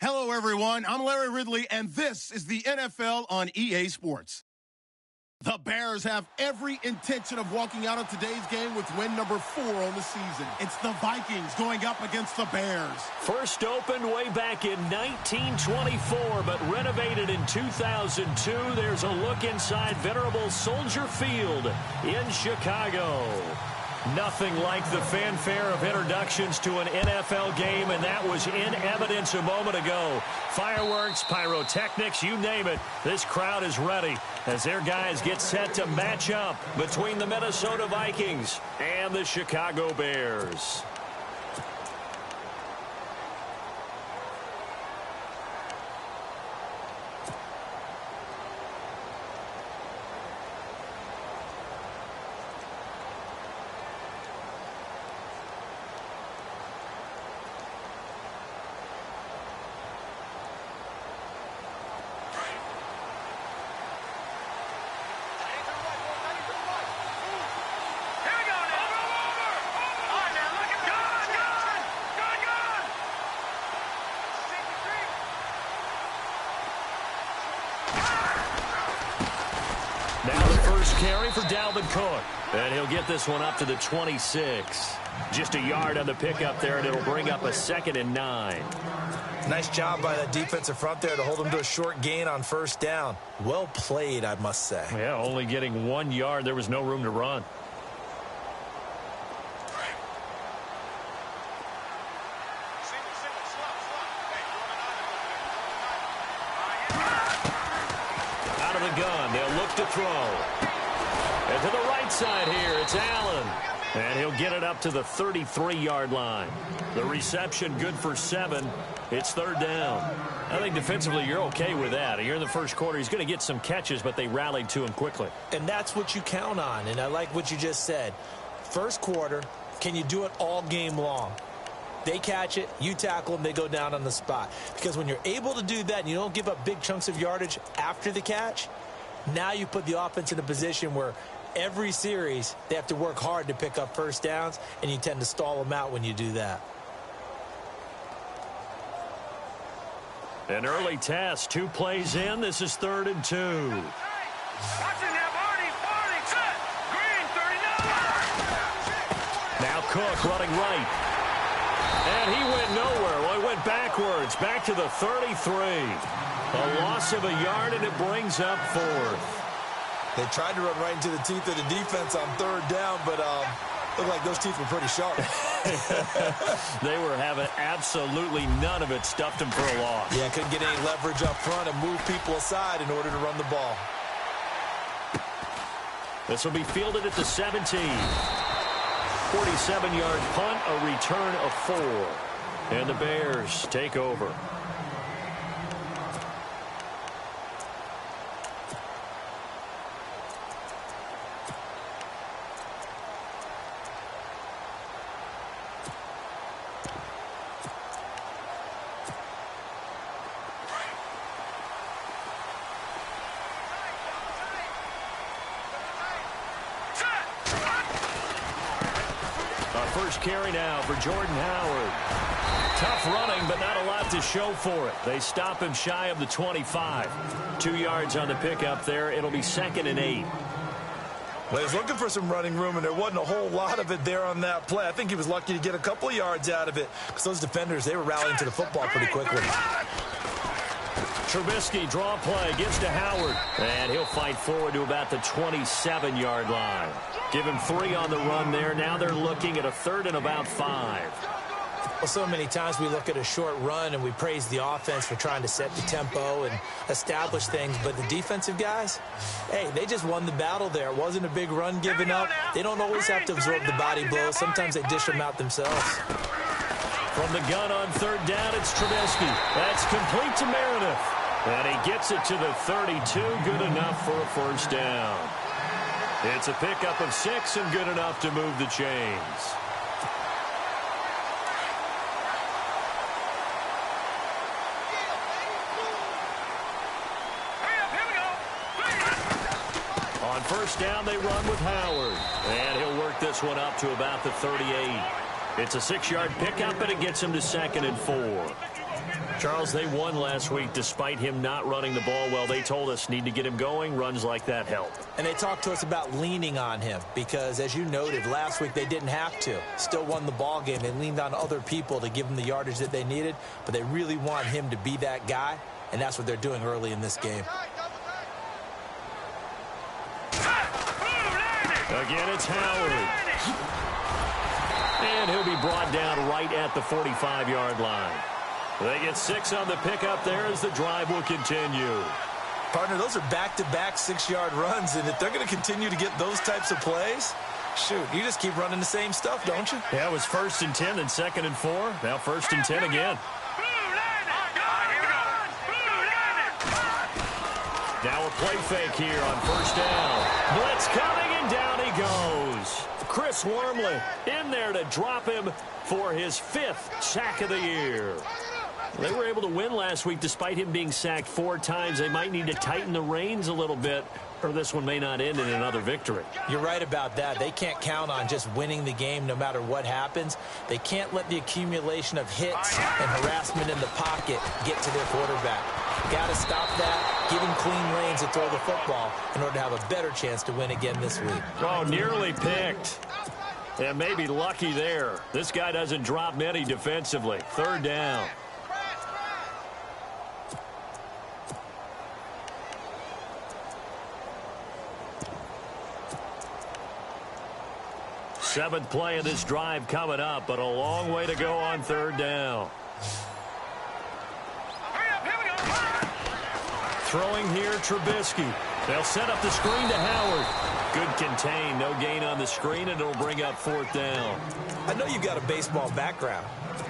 Hello, everyone. I'm Larry Ridley, and this is the NFL on EA Sports. The Bears have every intention of walking out of today's game with win number 4 on the season. It's the Vikings going up against the Bears. First opened way back in 1924, but renovated in 2002. There's a look inside venerable Soldier Field in Chicago. Nothing like the fanfare of introductions to an NFL game, and that was in evidence a moment ago. Fireworks, pyrotechnics, you name it. This crowd is ready as their guys get set to match up between the Minnesota Vikings and the Chicago Bears. Carry for Dalvin Cook, and he'll get this one up to the 26. Just a yard on the pickup there, and it'll bring up a 2nd and 9. Nice job by that defensive front there to hold him to a short gain on first down. Well played, I must say. Yeah, only getting 1 yard. There was no room to run. Out of the gun, they'll look to throw. And to the right side here, it's Allen. And he'll get it up to the 33-yard line. The reception good for 7. It's 3rd down. I think defensively you're okay with that. Here in the first quarter, he's going to get some catches, but they rallied to him quickly. And that's what you count on, and I like what you just said. First quarter, can you do it all game long? They catch it, you tackle them, they go down on the spot. Because when you're able to do that and you don't give up big chunks of yardage after the catch, now you put the offense in a position where every series they have to work hard to pick up first downs, and you tend to stall them out when you do that. An early test, 2 plays in. This is 3rd and 2. Now Cook running right. And he went nowhere. Well, he went backwards, back to the 33. A loss of a yard, and it brings up 4th. They tried to run right into the teeth of the defense on 3rd down, but looked like those teeth were pretty sharp. They were having absolutely none of it. Stuffed them for a loss. Yeah, couldn't get any leverage up front and move people aside in order to run the ball. This will be fielded at the 17. 47-yard punt, a return of 4. And the Bears take over. First carry now for Jordan Howard. Tough running, but not a lot to show for it. They stop him shy of the 25. 2 yards on the pickup there. It'll be 2nd and 8. Well, he was looking for some running room, and there wasn't a whole lot of it there on that play. I think he was lucky to get a couple of yards out of it because those defenders, they were rallying to the football pretty quickly. Trubisky, draw play, gives to Howard. And he'll fight forward to about the 27-yard line. Give him 3 on the run there. Now they're looking at a 3rd and about 5. Well, so many times we look at a short run and we praise the offense for trying to set the tempo and establish things. But the defensive guys, hey, they just won the battle there. It wasn't a big run given up. They don't always have to absorb the body blows. Sometimes they dish them out themselves. From the gun on 3rd down, it's Trubisky. That's complete to Meredith. And he gets it to the 32. Good enough for a first down. It's a pickup of 6 and good enough to move the chains. On first down, they run with Howard. And he'll work this one up to about the 38. It's a 6-yard pickup, and it gets him to 2nd and 4. Charles, they won last week despite him not running the ball well. They told us need to get him going. Runs like that help. And they talked to us about leaning on him because, as you noted, last week they didn't have to. Still won the ball game. They leaned on other people to give them the yardage that they needed, but they really want him to be that guy, and that's what they're doing early in this game. Again, it's Howard. And he'll be brought down right at the 45-yard line. They get 6 on the pickup there as the drive will continue. Partner, those are back-to-back 6-yard runs, and if they're going to continue to get those types of plays, shoot, you just keep running the same stuff, don't you? Yeah, it was 1st and 10, then 2nd and 4. Now 1st and 10 again. Now a play fake here on 1st down. Blitz coming, and down he goes. Chris Wormley in there to drop him for his 5th sack of the year. They were able to win last week despite him being sacked 4 times. They might need to tighten the reins a little bit, or this one may not end in another victory. You're right about that. They can't count on just winning the game no matter what happens. They can't let the accumulation of hits and harassment in the pocket get to their quarterback. Got to stop that, give him clean lanes to throw the football in order to have a better chance to win again this week. Oh, nearly picked. And maybe lucky there. This guy doesn't drop many defensively. 3rd down. Seventh play of this drive coming up, but a long way to go on 3rd down. Throwing here, Trubisky. They'll set up the screen to Howard. Good contain, no gain on the screen, and it'll bring up 4th down. I know you've got a baseball background,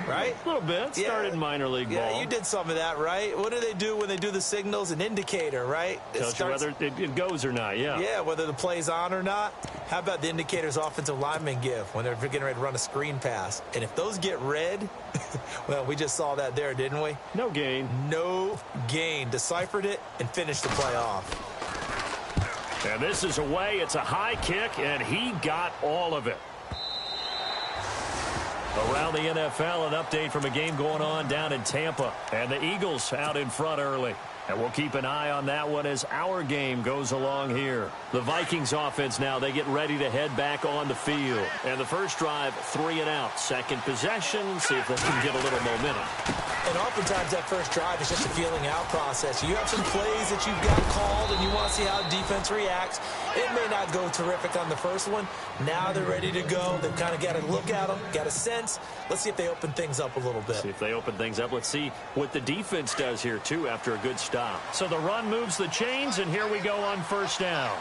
right? A little bit. Started minor league ball. Yeah, you did some of that, right? What do they do when they do the signals? An indicator, right? Tells you whether it goes or not, yeah. Yeah, whether the play's on or not. How about the indicators offensive linemen give when they're getting ready to run a screen pass? And if those get red, well, we just saw that there, didn't we? No gain. No gain. Deciphered it and finished the play off. And this is away. It's a high kick, and he got all of it. Around the NFL, an update from a game going on down in Tampa. And the Eagles out in front early. And we'll keep an eye on that one as our game goes along here. The Vikings offense now, they get ready to head back on the field. And the first drive, 3 and out. Second possession, see if they can get a little momentum. And oftentimes that first drive is just a feeling out process. You have some plays that you've got called and you want to see how the defense reacts. It may not go terrific on the first one. Now they're ready to go. They've kind of got to look at them, got a sense. Let's see if they open things up a little bit. See if they open things up. Let's see what the defense does here, too, after a good stop. So the run moves the chains, and here we go on 1st down.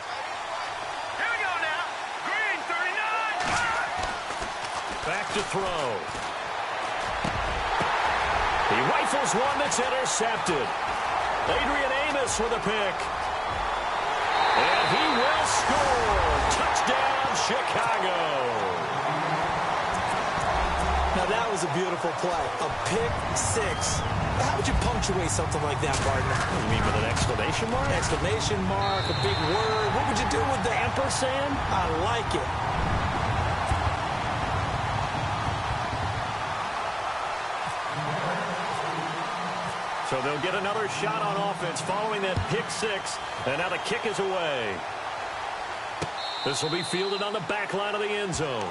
Here we go now. Green, 39. Back to throw. He rifles one that's intercepted. Adrian Amos with a pick. And he will score. Touchdown, Chicago. Now that was a beautiful play. A pick 6. How would you punctuate something like that, partner? You mean with an exclamation mark? Exclamation mark, a big word. What would you do with that? Ampersand? I like it. So they'll get another shot on offense following that pick 6. And now the kick is away. This will be fielded on the back line of the end zone.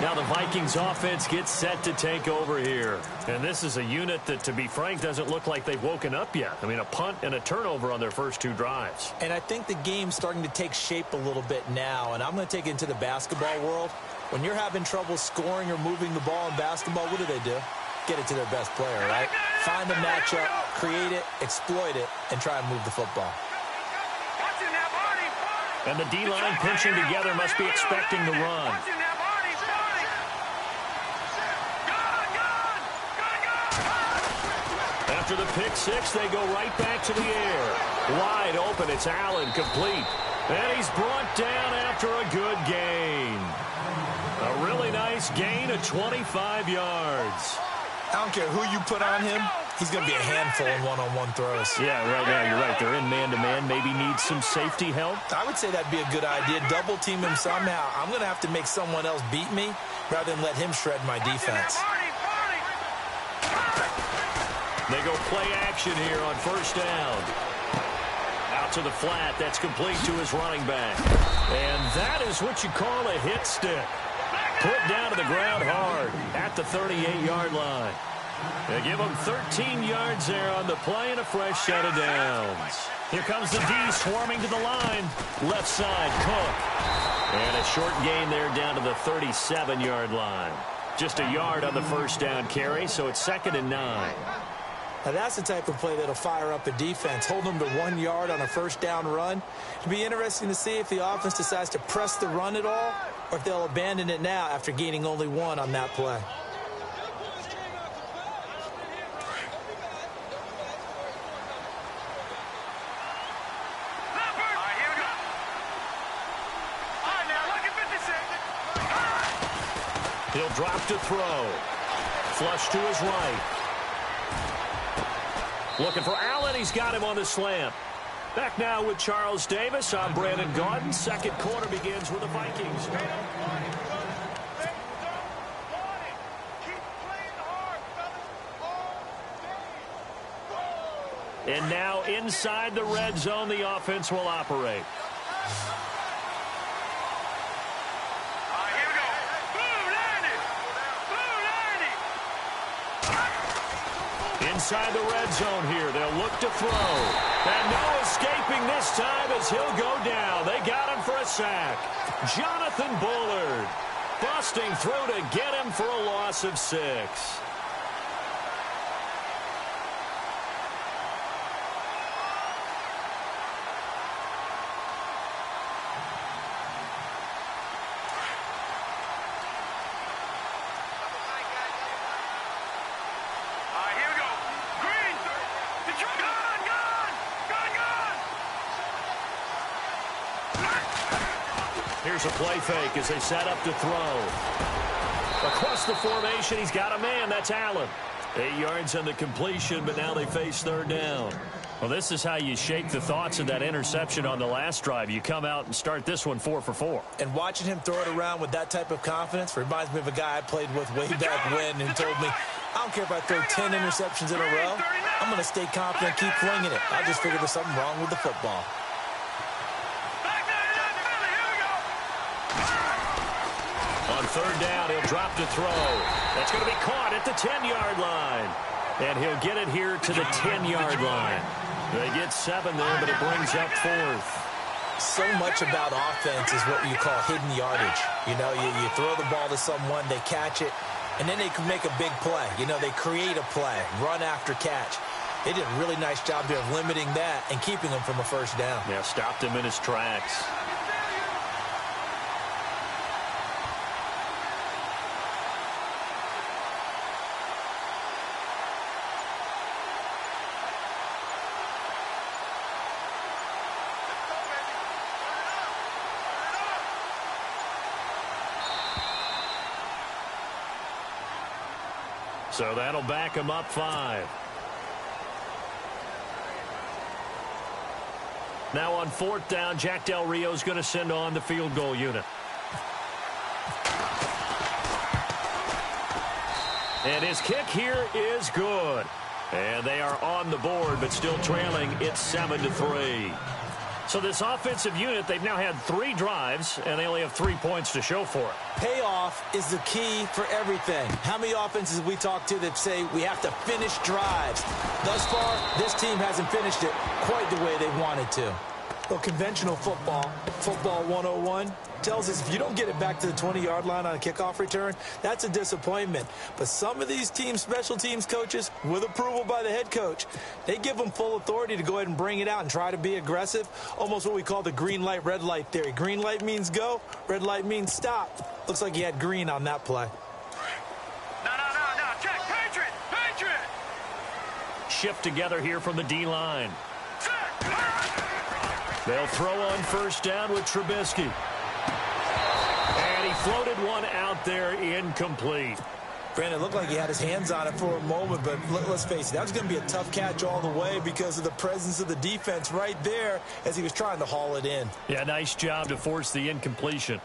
Now the Vikings offense gets set to take over here. And this is a unit that, to be frank, doesn't look like they've woken up yet. I mean, a punt and a turnover on their first 2 drives. And I think the game's starting to take shape a little bit now. And I'm going to take it into the basketball world. When you're having trouble scoring or moving the ball in basketball, what do? Get it to their best player, right? Find the matchup, create it, exploit it, and try and move the football. And the D-line pinching together must be expecting the run. After the pick 6, they go right back to the air. Wide open, it's Allen, complete. And he's brought down after a good gain. A really nice gain of 25 yards. I don't care who you put on him. He's going to be a handful in one-on-one throws. Yeah, right now you're right. They're in man-to-man. Maybe need some safety help. I would say that'd be a good idea. Double team him somehow. I'm going to have to make someone else beat me rather than let him shred my defense. They go play action here on first down. Out to the flat. That's complete to his running back. And that is what you call a hit stick. Put down to the ground hard at the 38-yard line. They give him 13 yards there on the play and a fresh set of downs. Here comes the D swarming to the line. Left side, Cook. And a short gain there down to the 37-yard line. Just a yard on the first down carry, so it's 2nd and 9. Now that's the type of play that'll fire up a defense. Hold them to 1 yard on a first down run. It'll be interesting to see if the offense decides to press the run at all or if they'll abandon it now after gaining only 1 on that play. He'll drop to throw. Flush to his right. Looking for Allen. He's got him on the slant. Back now with Charles Davis. I'm Brandon Gaudin. Second quarter begins with the Vikings. And now inside the red zone, the offense will operate. Inside the red zone here. They'll look to throw. And no escaping this time as he'll go down. They got him for a sack. Jonathan Bullard busting through to get him for a loss of 6. Here's a play fake as they set up to throw. Across the formation, he's got a man. That's Allen. 8 yards on the completion, but now they face third down. Well, this is how you shake the thoughts of that interception on the last drive. You come out and start this one 4 for 4. And watching him throw it around with that type of confidence reminds me of a guy I played with way back when who told me, I don't care if I throw 10 interceptions in a row. I'm going to stay confident, keep flinging it. I just figured there's something wrong with the football. On third down, he'll drop to throw. That's going to be caught at the 10-yard line. And he'll get it here to the 10-yard line. They get 7 there, but it brings up 4th. So much about offense is what you call hidden yardage. You know, you throw the ball to someone, they catch it, and then they can make a big play. You know, they create a play, run after catch. They did a really nice job there of limiting that and keeping him from a first down. Yeah, stopped him in his tracks. So that'll back him up 5. Now on 4th down, Jack Del Rio's going to send on the field goal unit. And his kick here is good. And they are on the board, but still trailing. It's 7-3. So this offensive unit, they've now had 3 drives, and they only have 3 points to show for it. Payoff is the key for everything. How many offenses have we talked to that say we have to finish drives? Thus far, this team hasn't finished it quite the way they wanted to. Well, conventional football 101, tells us if you don't get it back to the 20-yard line on a kickoff return, that's a disappointment. But some of these teams, special teams coaches, with approval by the head coach, they give them full authority to go ahead and bring it out and try to be aggressive, almost what we call the green light, red light theory. Green light means go, red light means stop. Looks like he had green on that play. No, check, Patriot! Shift together here from the D-line. They'll throw on first down with Trubisky. And he floated one out there incomplete. Brandon, it looked like he had his hands on it for a moment, but let's face it, that was going to be a tough catch all the way because of the presence of the defense right there as he was trying to haul it in. Yeah, nice job to force the incompletion.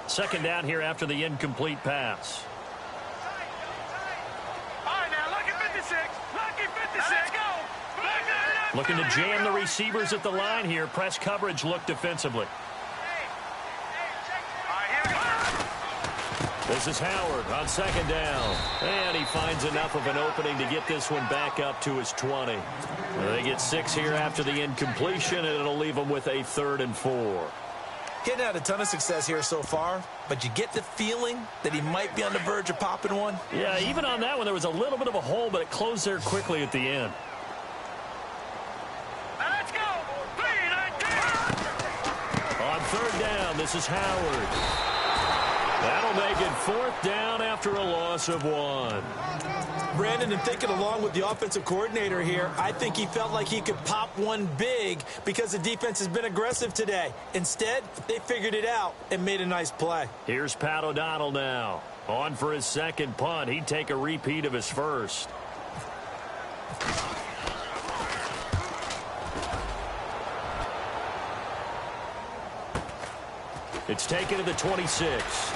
Second down here after the incomplete pass. Looking to jam the receivers at the line here. Press coverage look defensively. This is Howard on second down. And he finds enough of an opening to get this one back up to his 20. They get 6 here after the incompletion, and it'll leave them with a 3rd and 4. He hadn't had a ton of success here so far, but you get the feeling that he might be on the verge of popping one. Yeah, even on that one, there was a little bit of a hole, but it closed there quickly at the end. Let's go. 3-19. On 3rd down, this is Howard. That'll make it 4th down after a loss of 1. Brandon, and thinking along with the offensive coordinator here, I think he felt like he could pop one big because the defense has been aggressive today. Instead, they figured it out and made a nice play. Here's Pat O'Donnell now. On for his 2nd punt. He'd take a repeat of his 1st. It's taken to the 26.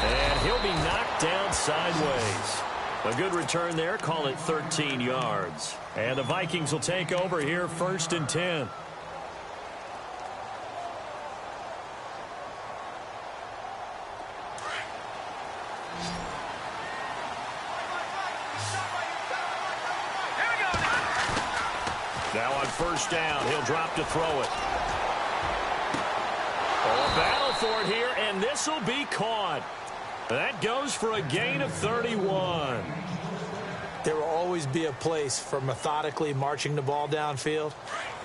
And he'll be knocked down sideways. A good return there. Call it 13 yards. And the Vikings will take over here 1st and 10. Now on 1st down, he'll drop to throw it. A battle for it here, and this will be caught. That goes for a gain of 31. There will always be a place for methodically marching the ball downfield,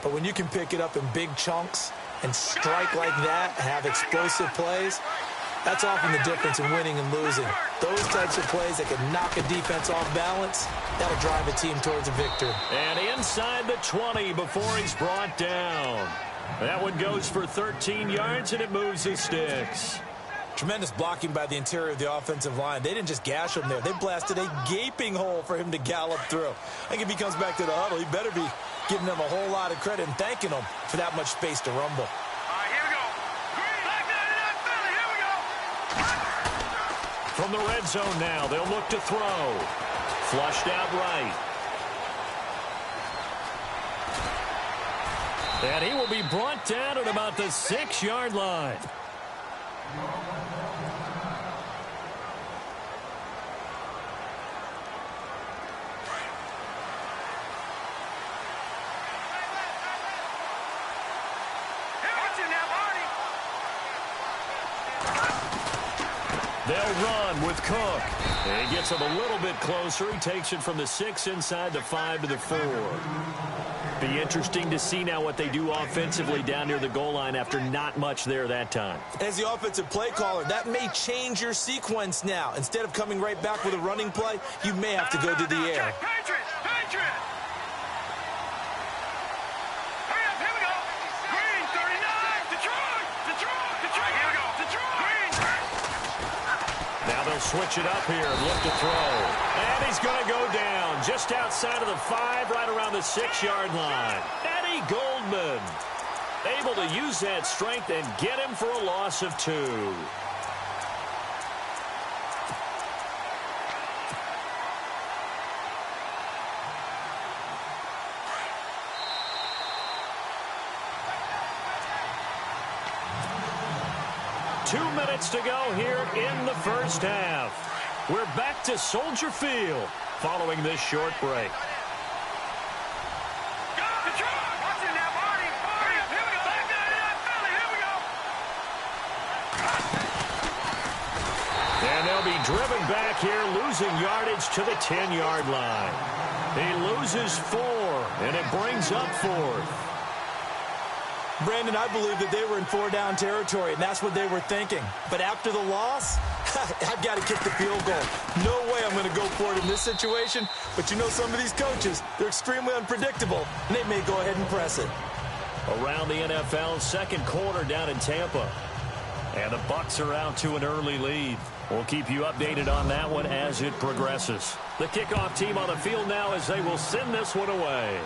but when you can pick it up in big chunks and strike like that, have explosive plays, that's often the difference in winning and losing. Those types of plays that can knock a defense off balance, that'll drive a team towards a victory. And inside the 20 before he's brought down. That one goes for 13 yards, and it moves the sticks. Tremendous blocking by the interior of the offensive line. They didn't just gash him there. They blasted a gaping hole for him to gallop through. I think if he comes back to the huddle, he better be giving them a whole lot of credit and thanking them for that much space to rumble. All right, here we go. Back there in that Philly. Here we go. From the red zone now, they'll look to throw. Flushed out right. And he will be brought down at about the 6-yard line. They'll run with Cook. And he gets him a little bit closer. He takes it from the 6 inside the 5 to the 4. Be interesting to see now what they do offensively down near the goal line after not much there that time. As the offensive play caller, that may change your sequence now. Instead of coming right back with a running play, you may have to go to the air. Patriots! Patriots! Hurry up, here we go. Green, 39. Detroit! Detroit! Detroit! Here we go. Detroit! Green! Now they'll switch it up here and look to throw. And he's going to go down just outside of the 5, right around the 6-yard line. Eddie Goldman able to use that strength and get him for a loss of 2. Two minutes to go here in the first half. We're back to Soldier Field following this short break. And they'll be driven back here, losing yardage to the 10-yard line. He loses 4, and it brings up 4th. Brandon, I believe that they were in 4-down territory, and that's what they were thinking. But after the loss, I've got to kick the field goal. No way I'm going to go for it in this situation. But you know some of these coaches, they're extremely unpredictable, and they may go ahead and press it. Around the NFL, second quarter down in Tampa. And the Bucs are out to an early lead. We'll keep you updated on that one as it progresses. The kickoff team on the field now as they will send this one away.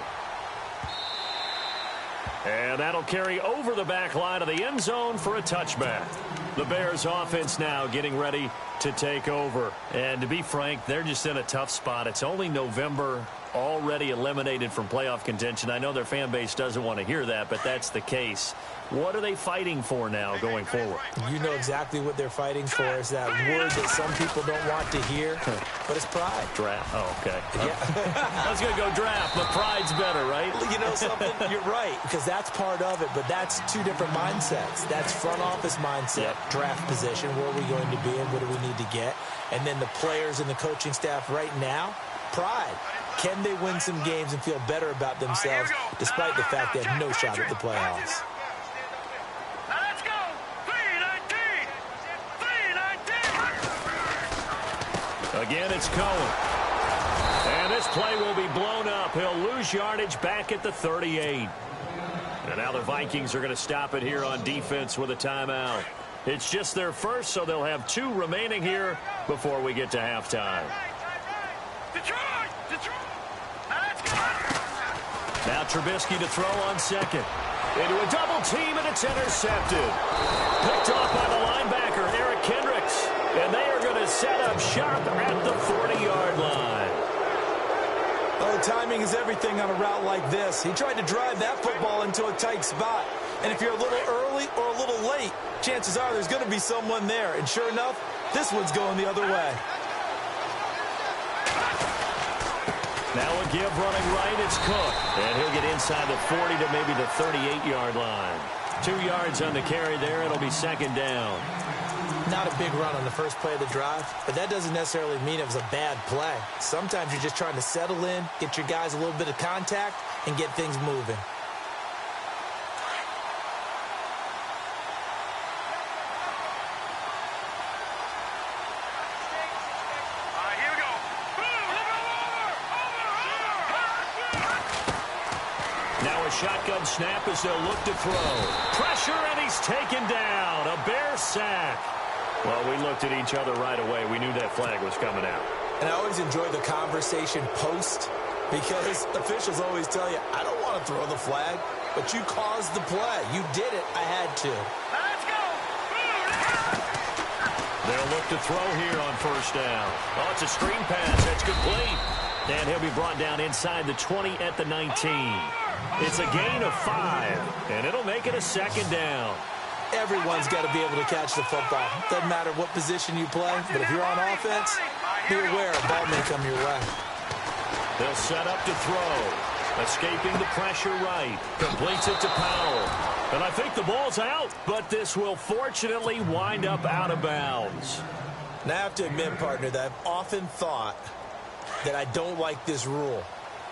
And that'll carry over the back line of the end zone for a touchback. The Bears offense now getting ready to take over. And to be frank, they're just in a tough spot. It's only November, already eliminated from playoff contention. I know their fan base doesn't want to hear that, but that's the case. What are they fighting for now going forward? You know exactly what they're fighting for. Is that word that some people don't want to hear, but it's pride. Draft. Oh, okay. Yeah. I was going to go draft, but pride's better, right? You know something? You're right, because that's part of it, but that's two different mindsets. That's front office mindset, draft position, where are we going to be and what do we need to get? And then the players and the coaching staff right now, pride. Can they win some games and feel better about themselves despite the fact they have no shot at the playoffs? Let's go. 319. 319. Again, it's Cohen. And this play will be blown up. He'll lose yardage back at the 38. And now the Vikings are going to stop it here on defense with a timeout. It's just their first, so they'll have 2 remaining here before we get to halftime. Detroit. Now Trubisky to throw on second. Into a double team, and it's intercepted. Picked off by the linebacker, Eric Kendricks. And they are going to set up shop at the 40-yard line. Oh, timing is everything on a route like this. He tried to drive that football into a tight spot. And if you're a little early or a little late, chances are there's going to be someone there. And sure enough, this one's going the other way. Now a give running right, it's Cook. And he'll get inside the 40 to maybe the 38-yard line. 2 yards on the carry there. It'll be second down. Not a big run on the first play of the drive, but that doesn't necessarily mean it was a bad play. Sometimes you're just trying to settle in, get your guys a little bit of contact, and get things moving. Shotgun snap as they'll look to throw. Pressure, and he's taken down. A Bear sack. Well, we looked at each other right away. We knew that flag was coming out. And I always enjoy the conversation post because officials always tell you, I don't want to throw the flag, but you caused the play. You did it. I had to. Let's go. They'll look to throw here on first down. Oh, it's a screen pass. That's complete. And he'll be brought down inside the 20 at the 19. It's a gain of 5, and it'll make it a second down. Everyone's got to be able to catch the football. Doesn't matter what position you play, but if you're on offense, be aware a ball may come your way. They'll set up to throw. Escaping the pressure right. Completes it to Powell. And I think the ball's out, but this will fortunately wind up out of bounds. Now, I have to admit, partner, that I've often thought that I don't like this rule,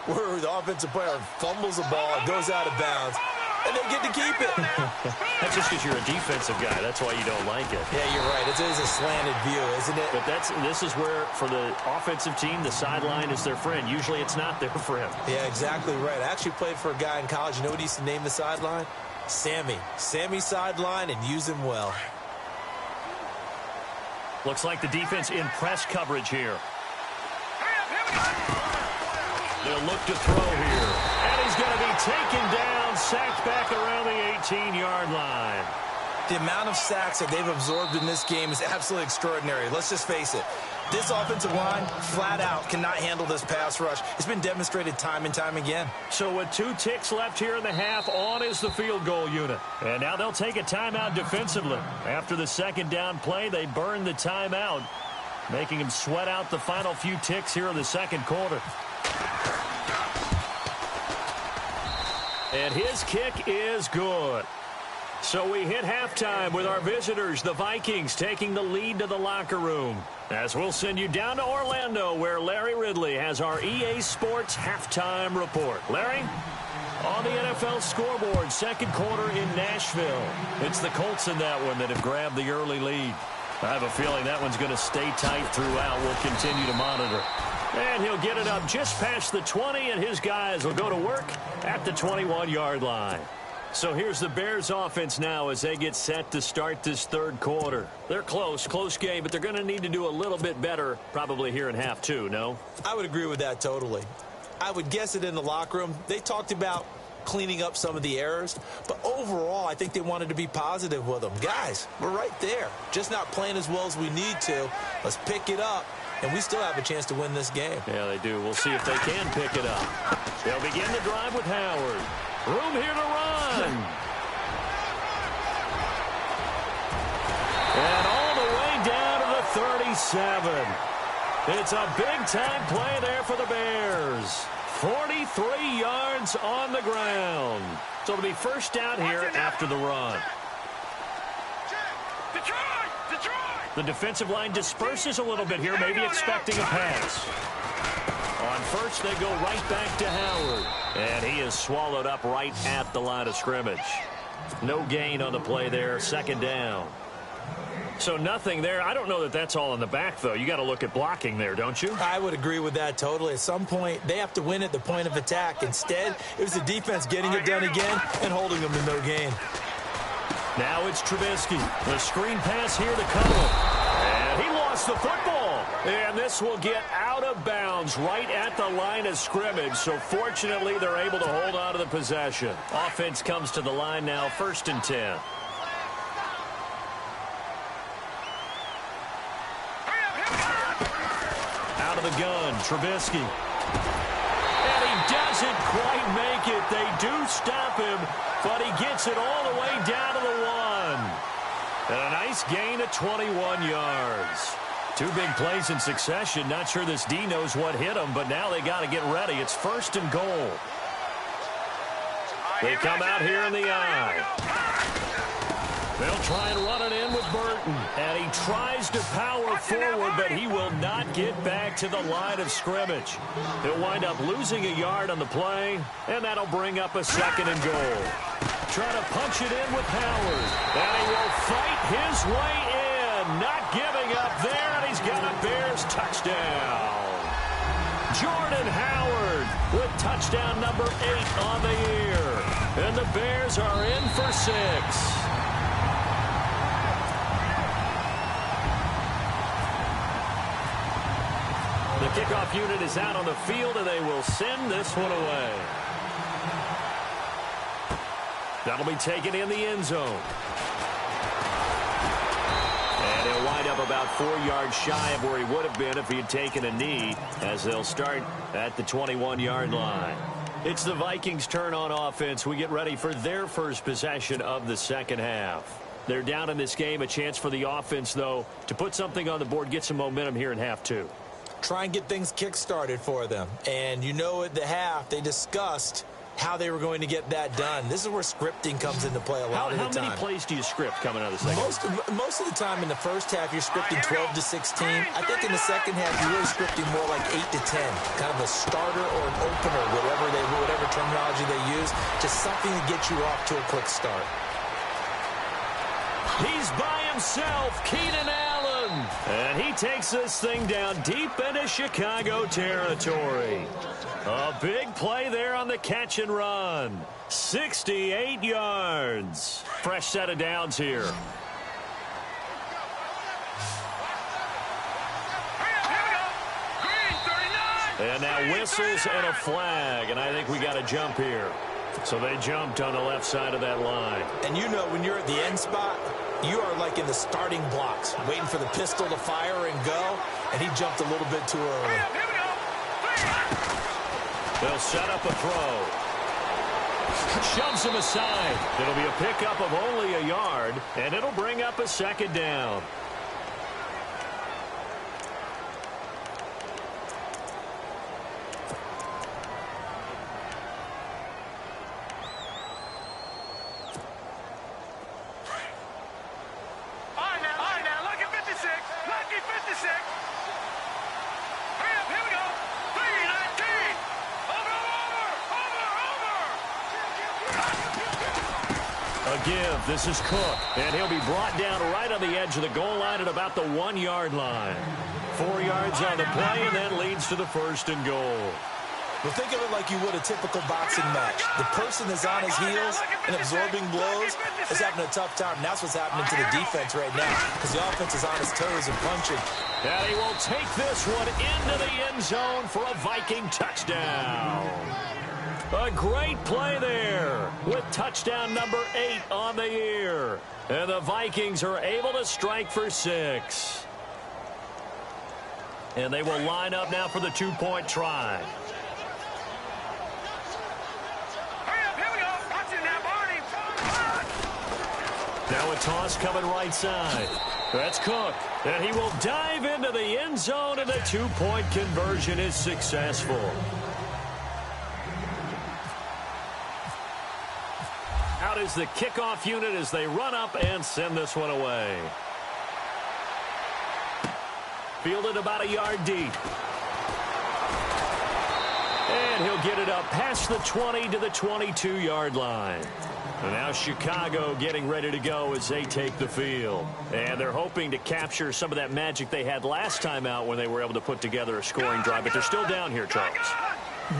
where the offensive player fumbles the ball, goes out of bounds, and they get to keep it. That's just because you're a defensive guy. That's why you don't like it. Yeah, you're right. It is a slanted view, isn't it? But this is where, for the offensive team, the sideline is their friend. Usually it's not their friend. Yeah, exactly right. I actually played for a guy in college. You know what he used to name the sideline? Sammy. Sammy sideline, and use him well. Looks like the defense in press coverage here. They'll look to throw here. And he's going to be taken down, sacked back around the 18-yard line. The amount of sacks that they've absorbed in this game is absolutely extraordinary. Let's just face it. This offensive line, flat out, cannot handle this pass rush. It's been demonstrated time and time again. So with 2 ticks left here in the half, on is the field goal unit. And now they'll take a timeout defensively. After the second down play, they burn the timeout, making him sweat out the final few ticks here in the second quarter. And his kick is good. So we hit halftime with our visitors, the Vikings, taking the lead to the locker room. As we'll send you down to Orlando, where Larry Ridley has our EA Sports halftime report. Larry? On the NFL scoreboard, second quarter in Nashville. It's the Colts in that one that have grabbed the early lead. I have a feeling that one's going to stay tight throughout. We'll continue to monitor. And he'll get it up just past the 20, and his guys will go to work at the 21-yard line. So here's the Bears offense now as they get set to start this third quarter. They're close game, but they're going to need to do a little bit better probably here in half two, no? I would agree with that totally. I would guess it in the locker room. They talked about cleaning up some of the errors, but overall, I think they wanted to be positive with them. Guys, we're right there. Just not playing as well as we need to. Let's pick it up and we still have a chance to win this game. Yeah, they do. We'll see if they can pick it up. They'll begin the drive with Howard. Room here to run. And all the way down to the 37. It's a big-time play there for the Bears. 43 yards on the ground. So it'll be first down here after the run. The defensive line disperses a little bit here, maybe expecting a pass. On first, they go right back to Howard. And he is swallowed up right at the line of scrimmage. No gain on the play there, second down. So nothing there. I don't know that that's all in the back, though. You got to look at blocking there, don't you? I would agree with that totally. At some point, they have to win at the point of attack. Instead, it was the defense getting it done again and holding them to no gain. Now it's Trubisky. The screen pass here to Cuttle. And he lost the football. And this will get out of bounds right at the line of scrimmage. So fortunately, they're able to hold on to the possession. Offense comes to the line now, 1st and 10. Out of the gun, Trubisky. And he doesn't quite make it. They do stop him, but he gets it all the way down to the 1. And a nice gain of 21 yards. 2 big plays in succession. Not sure this D knows what hit him, but now they got to get ready. It's 1st and goal. They come out here in the eye. They'll try and run it in with Burton. And he tries to power forward, but he will not get back to the line of scrimmage. He'll wind up losing a yard on the play, and that'll bring up a 2nd and goal. Trying to punch it in with Howard. And he will fight his way in. Not giving up there, and he's got a Bears touchdown. Jordan Howard with touchdown number 8 on the year. And the Bears are in for 6. The kickoff unit is out on the field, and they will send this one away. That'll be taken in the end zone. And he'll wind up about 4 yards shy of where he would have been if he had taken a knee, as they'll start at the 21-yard line. It's the Vikings' turn on offense. We get ready for their first possession of the second half. They're down in this game. A chance for the offense, though, to put something on the board, get some momentum here in half 2. Try and get things kick-started for them. And you know at the half, they discussed how they were going to get that done. This is where scripting comes into play a lot of the time. How many plays do you script coming out of the second? Most of the time in the first half, you're scripting 12 to 16. I think in the second half, you're really scripting more like 8 to 10. Kind of a starter or an opener, whatever terminology they use. Just something to get you off to a quick start. He's by himself, Keenan Allen. And he takes this thing down deep into Chicago territory. A big play there on the catch and run. 68 yards. Fresh set of downs here. And now whistles and a flag. And I think we got a jump here. So they jumped on the left side of that line. And you know when you're at the end spot, you are like in the starting blocks, waiting for the pistol to fire and go, and he jumped a little bit too early. They'll set up a throw. Shoves him aside. It'll be a pickup of only a yard, and it'll bring up a 2nd down. Give. This is Cook, and he'll be brought down right on the edge of the goal line at about the 1-yard line. 4 yards on the play, and that leads to the 1st and goal. Well, think of it like you would a typical boxing match. The person is on his heels and absorbing blows is having a tough time. And that's what's happening to the defense right now because the offense is on his toes and punching. And he will take this one into the end zone for a Viking touchdown. A great play there with touchdown number 8 on the year. And the Vikings are able to strike for 6. And they will line up now for the two-point try. Hurry up, here we go. Watch it now, Barney. Now a toss coming right side. That's Cook. And he will dive into the end zone, and the two-point conversion is successful. Out is the kickoff unit as they run up and send this one away. Fielded about a yard deep. And he'll get it up past the 20 to the 22-yard line. And now Chicago getting ready to go as they take the field. And they're hoping to capture some of that magic they had last time out when they were able to put together a scoring drive. But they're still down here, Charles.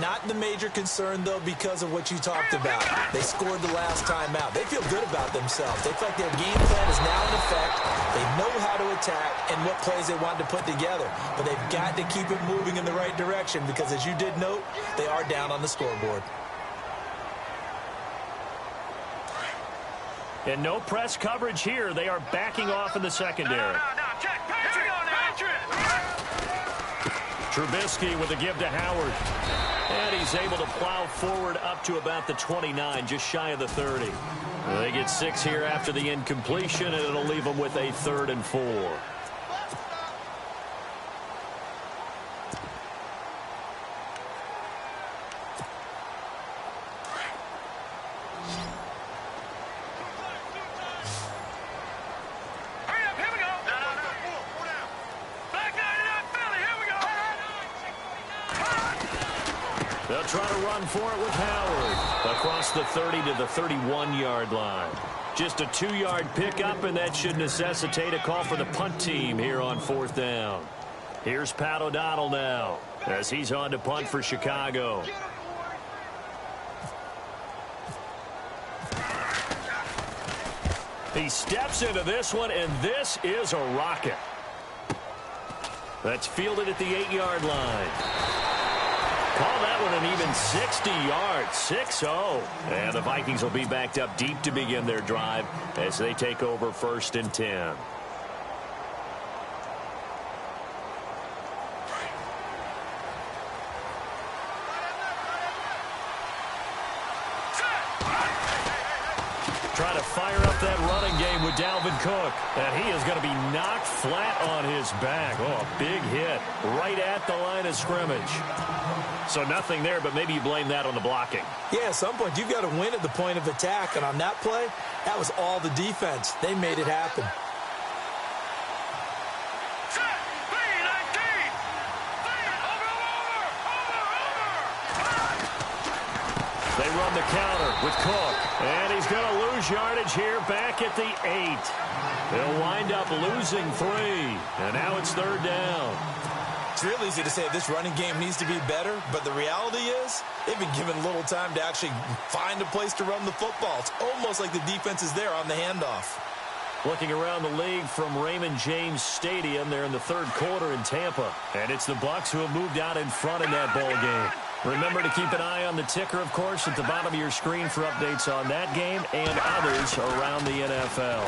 Not the major concern, though, because of what you talked about. They scored the last time out. They feel good about themselves. They feel like their game plan is now in effect. They know how to attack and what plays they want to put together. But they've got to keep it moving in the right direction because, as you did note, they are down on the scoreboard. And no press coverage here. They are backing off in the secondary. No, check. Patriot on Patriot. Trubisky with a give to Howard. And he's able to plow forward up to about the 29, just shy of the 30. They get 6 here after the incompletion, and it'll leave them with a 3rd and 4. They'll try to run for it with Howard across the 30 to the 31-yard line. Just a 2-yard pickup, and that should necessitate a call for the punt team here on 4th down. Here's Pat O'Donnell now as he's on to punt for Chicago. He steps into this one, and this is a rocket. That's fielded at the 8-yard line. Call that one an even 60 yards, 6-0. And the Vikings will be backed up deep to begin their drive as they take over 1st and 10. Trying to fire up that running game with Dalvin Cook. And he is going to be knocked flat on his back. Oh, a big hit right at the line of scrimmage. So nothing there, but maybe you blame that on the blocking. Yeah, at some point you've got to win at the point of attack. And on that play, that was all the defense. They made it happen. They run the counter with Cook. And he's going to lose yardage here back at the 8. They'll wind up losing 3. And now it's 3rd down. It's real easy to say this running game needs to be better, but the reality is they've been given little time to actually find a place to run the football. It's almost like the defense is there on the handoff. Looking around the league from Raymond James Stadium, they're in the 3rd quarter in Tampa. And it's the Bucs who have moved out in front in that ball game. Remember to keep an eye on the ticker, of course, at the bottom of your screen for updates on that game and others around the NFL.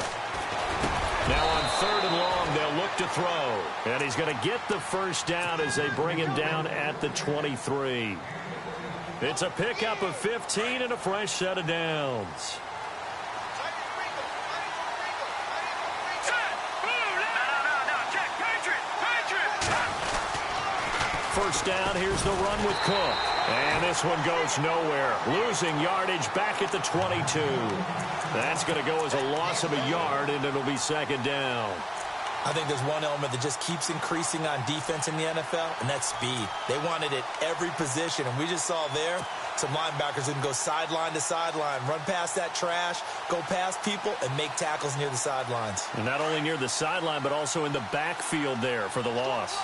Now on 3rd and long, they'll look to throw. And he's going to get the 1st down as they bring him down at the 23. It's a pickup of 15 and a fresh set of downs. First down, here's the run with Cook. And this one goes nowhere. Losing yardage back at the 22. That's going to go as a loss of a yard, and it'll be 2nd down. I think there's one element that just keeps increasing on defense in the NFL, and that's speed. They want it at every position, and we just saw there some linebackers who can go sideline to sideline, run past that trash, go past people, and make tackles near the sidelines. And not only near the sideline, but also in the backfield there for the loss.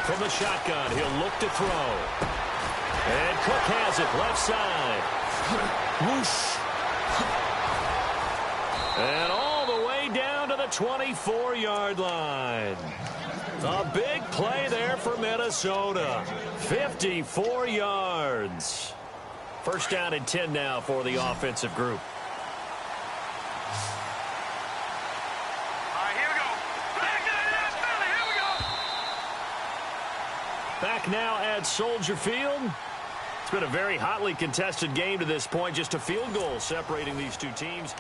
From the shotgun, he'll look to throw. And Cook has it, left side. Whoosh. And all the way down to the the 24-yard line. A big play there for Minnesota. 54 yards. First down and 10 now for the offensive group. All right, here we go. Here we go. Back now at Soldier Field. It's been a very hotly contested game to this point. Just a field goal separating these two teams.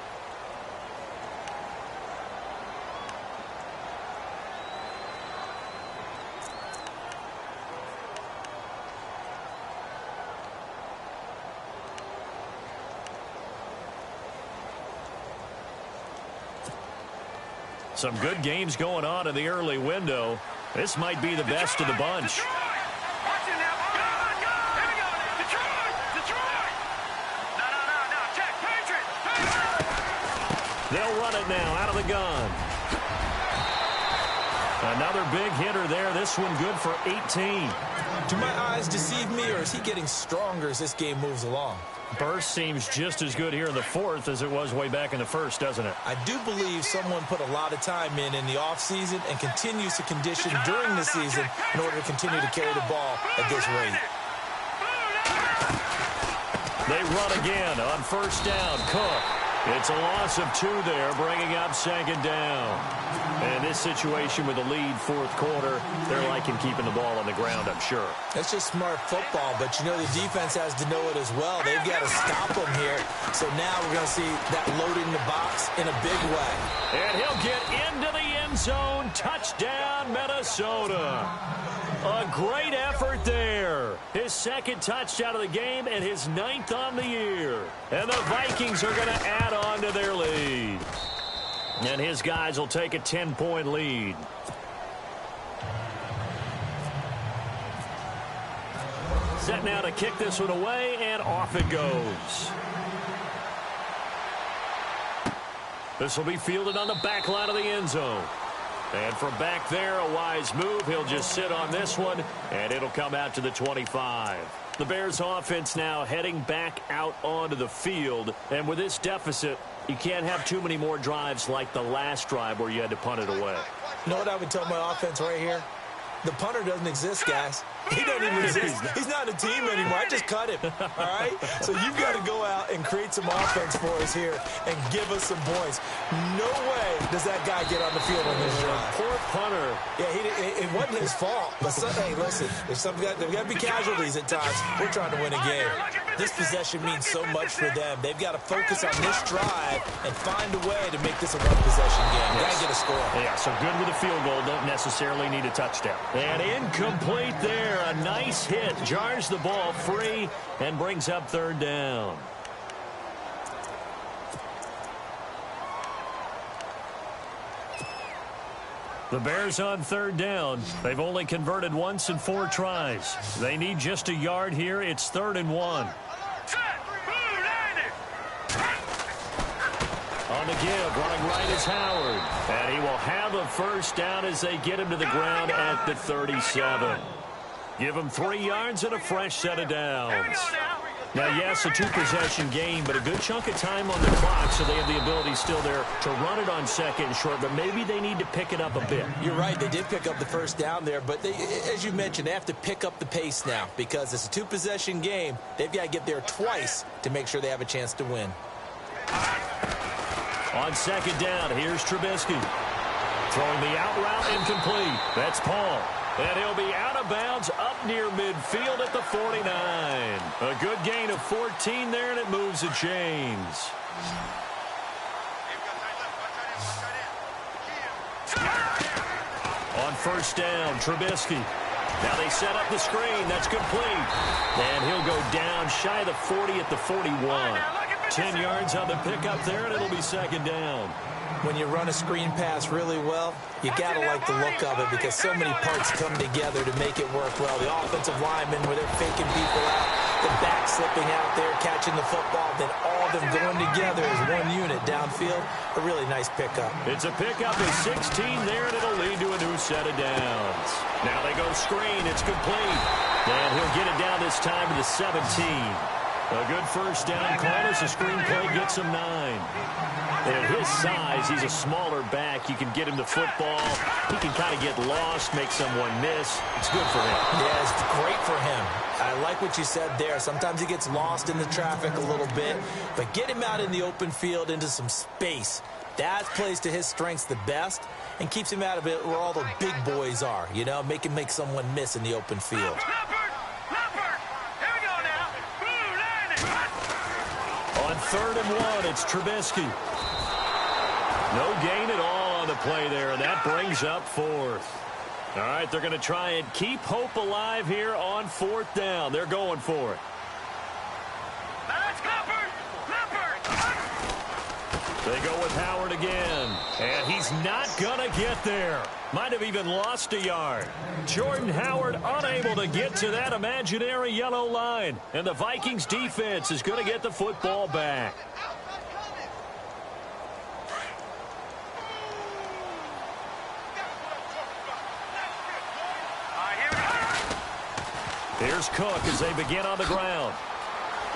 Some good games going on in the early window. This might be the best of the bunch. Watch it now. Go. Here we go. Detroit. No. Check. Patriot. They'll run it now out of the gun. Another big hitter there. This one good for 18. Do my eyes deceive me, or is he getting stronger as this game moves along? Burst seems just as good here in the fourth as it was way back in the first, doesn't it? I do believe someone put a lot of time in the offseason and continues to condition during the season in order to continue to carry the ball at this rate. They run again on first down. Cook. It's a loss of 2 there, bringing up second down. And this situation with the lead fourth quarter, they're liking keeping the ball on the ground, I'm sure. That's just smart football, but you know the defense has to know it as well. They've got to stop them here. So now we're going to see that loading the box in a big way. And he'll get into the end zone. Touchdown, Minnesota. A great effort there. His second touchdown of the game and his 9th on the year. And the Vikings are going to add on to their lead. And his guys will take a 10-point lead. Set now to kick this one away, and off it goes. This will be fielded on the back line of the end zone. And from back there, a wise move. He'll just sit on this one, and it'll come out to the 25. The Bears offense now heading back out onto the field. And with this deficit, you can't have too many more drives like the last drive where you had to punt it away. You know what I would tell my offense right here? The punter doesn't exist, guys. He doesn't even exist. He's not a team anymore. I just cut him, all right? So you've got to go out and create some offense for us here and give us some points. No way does that guy get on the field on this drive. Poor punter. Yeah, it wasn't his fault. But hey, listen, there's got to be casualties at times. We're trying to win a game. This possession means so much for them. They've got to focus on this drive and find a way to make this a one-possession game. Got to get a score. Yeah, so good with a field goal. Don't necessarily need a touchdown. And incomplete there. A nice hit. Jars the ball free and brings up third down. The Bears on third down. They've only converted once in 4 tries. They need just a yard here. It's 3rd and 1. On the give, running right is Howard. And he will have a first down as they get him to the ground at the 37. Give him 3 yards and a fresh set of downs. Now, yes, a 2-possession game, but a good chunk of time on the clock, so they have the ability still there to run it on second and short, but maybe they need to pick it up a bit. You're right. They did pick up the first down there, but as you mentioned, they have to pick up the pace now because it's a 2-possession game. They've got to get there twice to make sure they have a chance to win. On second down, here's Trubisky. Throwing the out route incomplete. That's Paul. And he'll be out of bounds up near midfield at the 49. A good gain of 14 there, and it moves the chains. On first down, Trubisky. Now they set up the screen. That's complete. And he'll go down shy of the 40 at the 41. 10 yards on the pickup there, and it'll be second down. When you run a screen pass really well, you got to like the look of it because so many parts come together to make it work well. The offensive linemen, where they're faking people out, the back slipping out there, catching the football, then all of them going together as one unit downfield. A really nice pickup. It's a pickup of 16 there, and it'll lead to a new set of downs. Now they go screen. It's complete. And he'll get it down this time to the 17. A good first down call as the screen play gets him 9. And at his size, he's a smaller back. You can get him the football. He can kind of get lost, make someone miss. It's good for him. Yeah, it's great for him. I like what you said there. Sometimes he gets lost in the traffic a little bit, but get him out in the open field into some space. That plays to his strengths the best and keeps him out of it where all the big boys are, you know, make someone miss in the open field. On 3rd and 1, it's Trubisky. No gain at all on the play there, and that brings up 4th. All right, they're going to try and keep hope alive here on 4th down. They're going for it. They go with Howard again, and he's not going to get there. Might have even lost a yard. Jordan Howard unable to get to that imaginary yellow line, and the Vikings defense is going to get the football back. Here's Cook as they begin on the ground.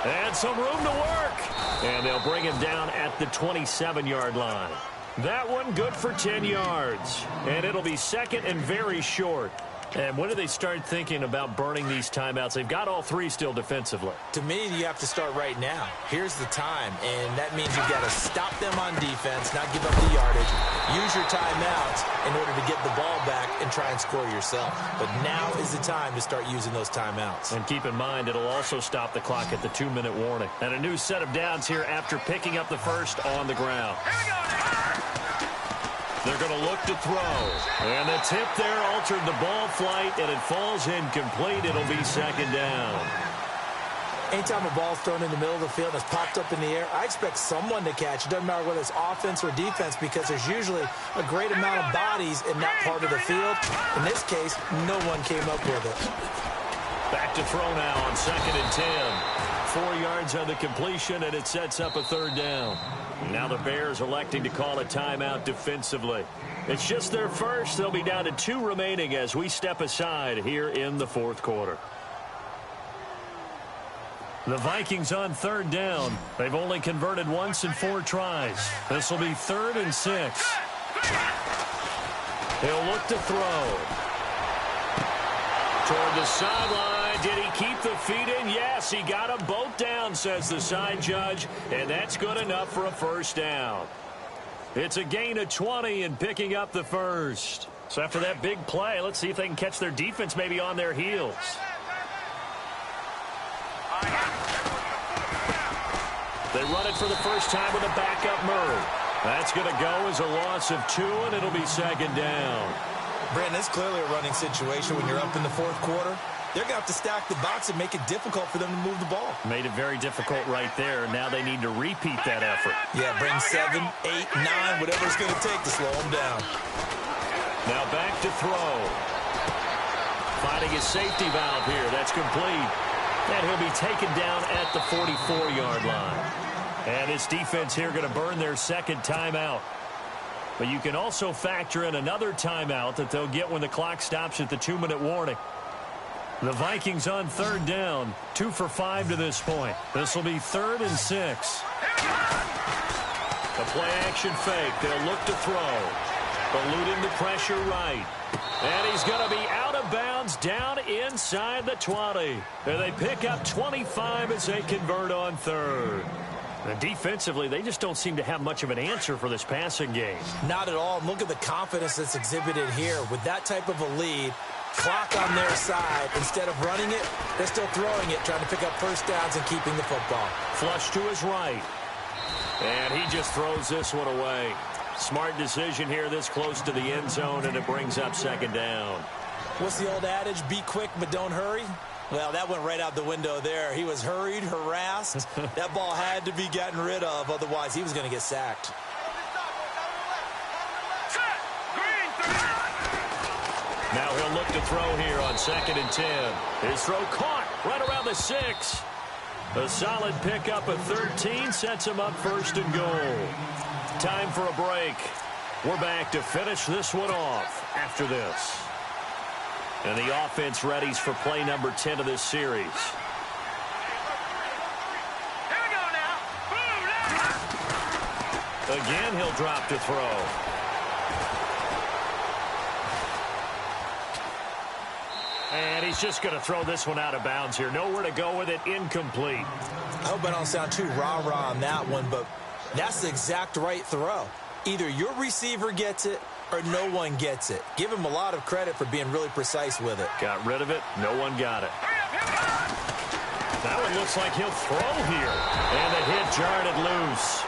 And some room to work. And they'll bring him down at the 27-yard line. That one good for 10 yards. And it'll be 2nd and very short. And when do they start thinking about burning these timeouts? They've got all 3 still defensively. To me, you have to start right now. Here's the time, and that means you've got to stop them on defense, not give up the yardage, use your timeouts in order to get the ball back and try and score yourself. But now is the time to start using those timeouts. And keep in mind, it'll also stop the clock at the 2-minute warning. And a new set of downs here after picking up the first on the ground. They're going to look to throw. And the tip there altered the ball flight, and it falls incomplete. It'll be 2nd down. Anytime a ball's thrown in the middle of the field and it's popped up in the air, I expect someone to catch. It doesn't matter whether it's offense or defense because there's usually a great amount of bodies in that part of the field. In this case, no one came up with it. Back to throw now on 2nd and 10. 4 yards on the completion, and it sets up a 3rd down. Now the Bears electing to call a timeout defensively. It's just their first. They'll be down to 2 remaining as we step aside here in the 4th quarter. The Vikings on 3rd down. They've only converted once in 4 tries. This will be 3rd and 6. He'll look to throw. Toward the sideline. Did he keep the feet in? Yes, he got them both down, says the side judge, and that's good enough for a 1st down. It's a gain of 20 and picking up the 1st. So after that big play, let's see if they can catch their defense maybe on their heels. They run it for the first time with a backup Murray. That's going to go as a loss of 2, and it'll be 2nd down. Brandon, it's clearly a running situation when you're up in the 4th quarter. They're going to have to stack the box and make it difficult for them to move the ball. Made it very difficult right there. Now they need to repeat that effort. Yeah, bring 7, 8, 9, whatever it's going to take to slow them down. Now back to throw. Finding his safety valve here. That's complete. And he'll be taken down at the 44-yard line. And this defense here going to burn their 2nd timeout. But you can also factor in another timeout that they'll get when the clock stops at the 2-minute warning. The Vikings on 3rd down, 2 for 5 to this point. This will be 3rd and 6. A play-action fake. They'll look to throw. Eluding the pressure right. And he's going to be out of bounds down inside the 20. And they pick up 25 as they convert on 3rd. And defensively, they just don't seem to have much of an answer for this passing game. Not at all. Look at the confidence that's exhibited here. With that type of a lead, clock on their side, instead of running it, they're still throwing it, trying to pick up 1st downs and keeping the football. Flush to his right. And he just throws this one away. Smart decision here this close to the end zone, and it brings up 2nd down. What's the old adage? Be quick, but don't hurry. Well, that went right out the window there. He was hurried, harassed. That ball had to be gotten rid of, otherwise he was going to get sacked. Now he'll look to throw here on 2nd and 10. His throw caught right around the 6. A solid pickup of 13 sets him up 1st and goal. Time for a break. We're back to finish this one off after this. And the offense readies for play number 10 of this series. Again, he'll drop to throw. And he's just going to throw this one out of bounds here. Nowhere to go with it. Incomplete. I hope I don't sound too rah-rah on that one, but that's the exact right throw. Either your receiver gets it or no one gets it. Give him a lot of credit for being really precise with it. Got rid of it. No one got it. That one looks like he'll throw here. And the hit jarred it loose.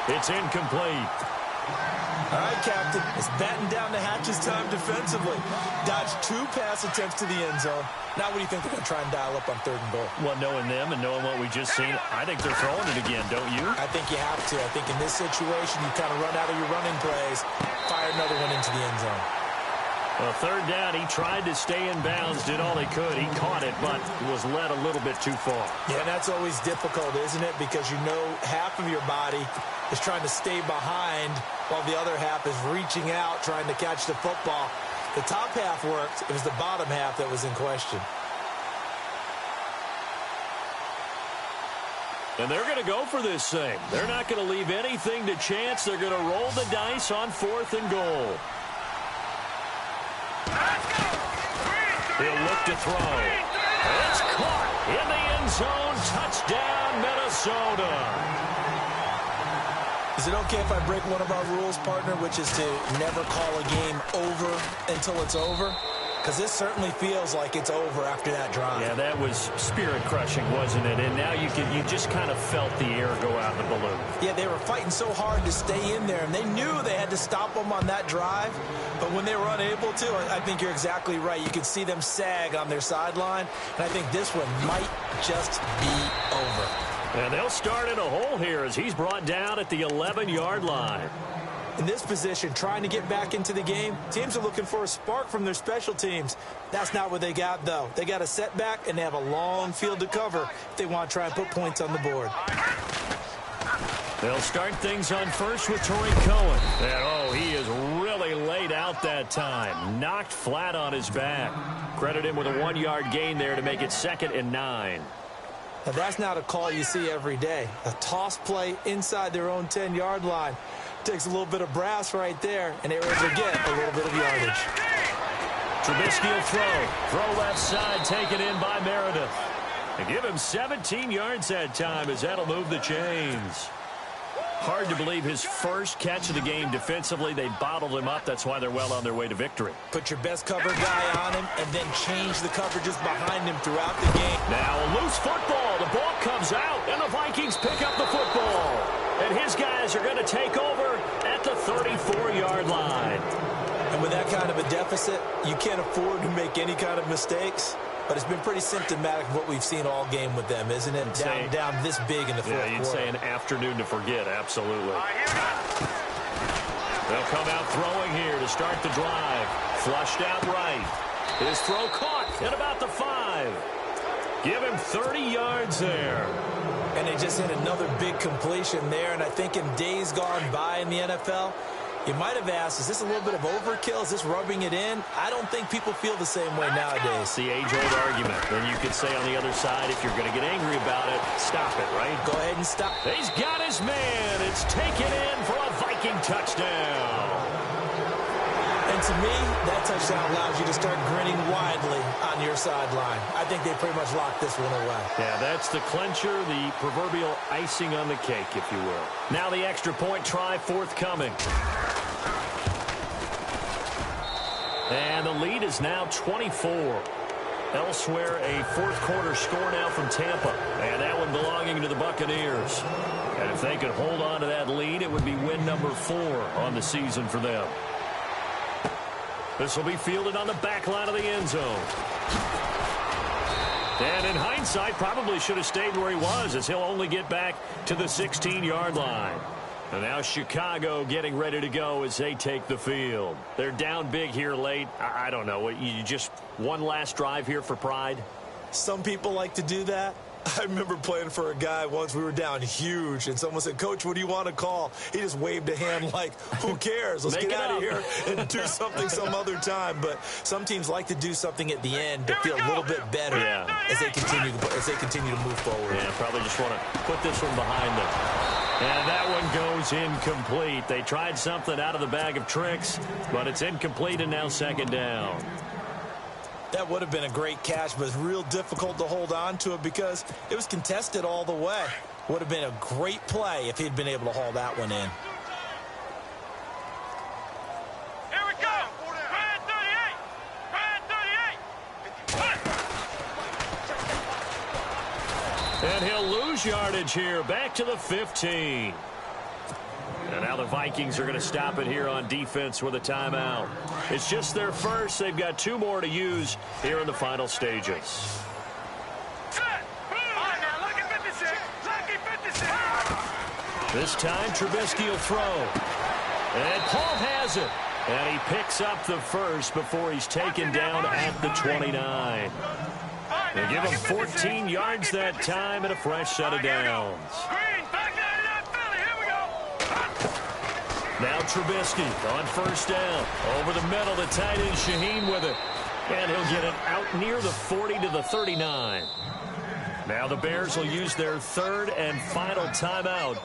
It's incomplete. All right, Captain. It's batten down the hatches time defensively. Dodged 2 pass attempts to the end zone. Now what do you think they're going to try and dial up on 3rd and goal? Well, knowing them and knowing what we just seen, I think they're throwing it again, don't you? I think you have to. I think in this situation, you kind of run out of your running plays, fire another one into the end zone. Well, 3rd down, he tried to stay in bounds, did all he could. He caught it, but was led a little bit too far. Yeah, that's always difficult, isn't it? Because you know half of your body is trying to stay behind while the other half is reaching out, trying to catch the football. The top half worked. It was the bottom half that was in question. And they're going to go for this thing. They're not going to leave anything to chance. They're going to roll the dice on 4th and goal. He'll look to throw. It's caught in the end zone. Touchdown, Minnesota. Is it okay if I break one of our rules, partner, which is to never call a game over until it's over? Because this certainly feels like it's over after that drive. Yeah, that was spirit-crushing, wasn't it? And now you just kind of felt the air go out of the balloon. Yeah, they were fighting so hard to stay in there, and they knew they had to stop them on that drive. But when they were unable to, I think you're exactly right. You could see them sag on their sideline, and I think this one might just be over. And they'll start in a hole here as he's brought down at the 11-yard line. In this position, trying to get back into the game, teams are looking for a spark from their special teams. That's not what they got, though. They got a setback, and they have a long field to cover if they want to try and put points on the board. They'll start things on first with Tariq Cohen. And, he is really laid out that time. Knocked flat on his back. Credit him with a 1-yard gain there to make it 2nd and 9. Now, that's not a call you see every day. A toss play inside their own 10-yard line. Takes a little bit of brass right there, and they were able to get a little bit of yardage. Trubisky will throw. Throw left side, taken in by Meredith. And give him 17 yards that time as that'll move the chains. Hard to believe his first catch of the game defensively. They bottled him up. That's why they're well on their way to victory. Put your best cover guy on him and then change the coverages behind him throughout the game. Now a loose football. The ball comes out, and the Vikings pick up the football. And his guys are going to take over at the 34-yard line. And with that kind of a deficit, you can't afford to make any kind of mistakes. But it's been pretty symptomatic of what we've seen all game with them, isn't it? Down this big in the fourth quarter. Yeah, you'd say an afternoon to forget, absolutely. They'll come out throwing here to start the drive. Flushed out right. His throw caught at about the 5. Give him 30 yards there. And they just hit another big completion there. And I think in days gone by in the NFL, you might have asked, is this a little bit of overkill? Is this rubbing it in? I don't think people feel the same way nowadays. The age-old argument. Then you could say on the other side, if you're going to get angry about it, stop it, right? Go ahead and stop. He's got his man. It's taken in for a Viking touchdown. And to me, that touchdown allows you to start grinning widely on your sideline. I think they pretty much locked this one away. Yeah, that's the clincher, the proverbial icing on the cake, if you will. Now the extra point try forthcoming. And the lead is now 24. Elsewhere, a fourth quarter score now from Tampa. And that one belonging to the Buccaneers. And if they could hold on to that lead, it would be win number 4 on the season for them. This will be fielded on the back line of the end zone. And in hindsight, probably should have stayed where he was, as he'll only get back to the 16-yard line. And now Chicago getting ready to go as they take the field. They're down big here late. I don't know. You just one last drive here for pride? Some people like to do that. I remember playing for a guy once. We were down huge, and someone said, "Coach, what do you want to call?" He just waved a hand like, who cares? Let's get out of here and do something some other time. But some teams like to do something at the end to feel a little bit better as they continue to move forward. Yeah, probably just want to put this one behind them. And that one goes incomplete. They tried something out of the bag of tricks, but it's incomplete and now second down. That would have been a great catch, but it's real difficult to hold on to it because it was contested all the way. Would have been a great play if he'd been able to haul that one in. Here we go. Brad 38. Brad 38. And he'll lose yardage here. Back to the 15. And now the Vikings are going to stop it here on defense with a timeout. It's just their first. They've got 2 more to use here in the final stages. Set. All right, now, lucky 56. Lucky 56. This time, Trubisky will throw. And Paul has it. And he picks up the first before he's taken down at the 29. They give him 14 yards that time and a fresh set of downs. Green, back 99 Philly. Here we go. Now Trubisky on first down. Over the middle, the tight end Shaheen with it. And he'll get it out near the 40 to the 39. Now the Bears will use their third and final timeout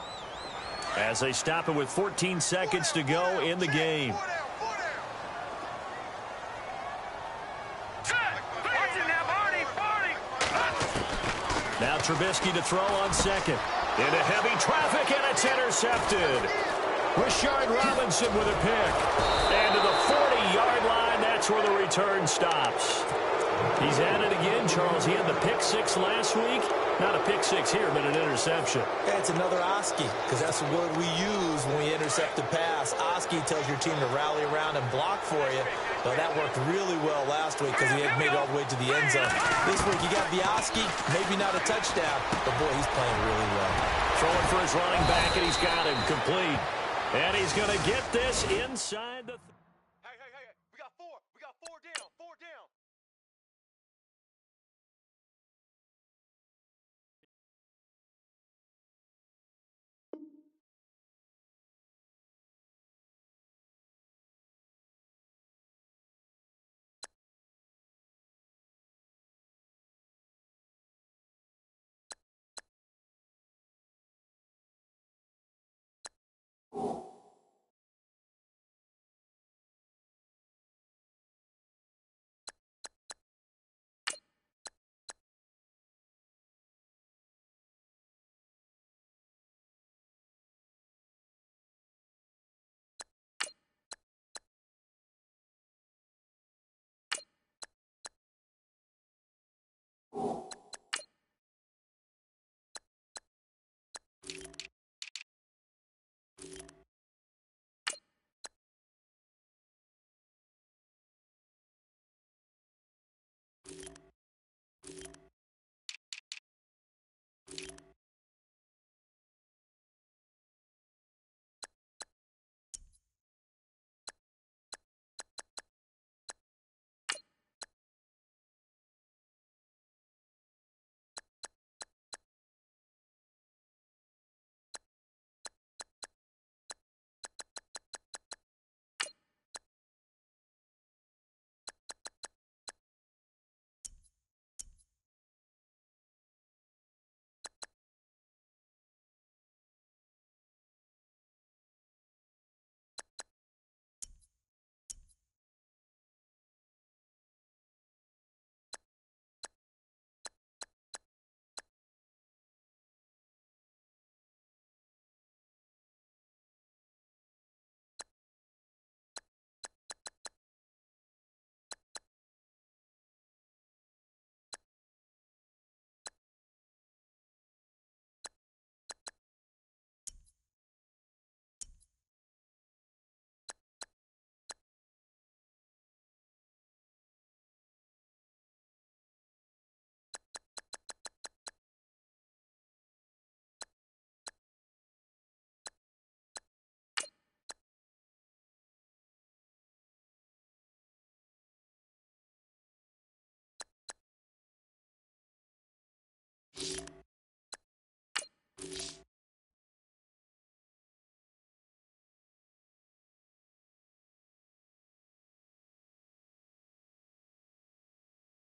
as they stop it with 14 seconds to go in the game. Now Trubisky to throw on second. Into heavy traffic, and it's intercepted. Rashard Robinson with a pick. And to the 40-yard line, that's where the return stops. He's at it again, Charles. He had the pick 6 last week. Not a pick 6 here, but an interception. Yeah, it's another Oski, because that's the word we use when we intercept a pass. Oski tells your team to rally around and block for you. But that worked really well last week because he had made it all the way to the end zone. This week, you got the Oski, maybe not a touchdown, but boy, he's playing really well. Throwing for his running back, and he's got him complete. And he's going to get this inside the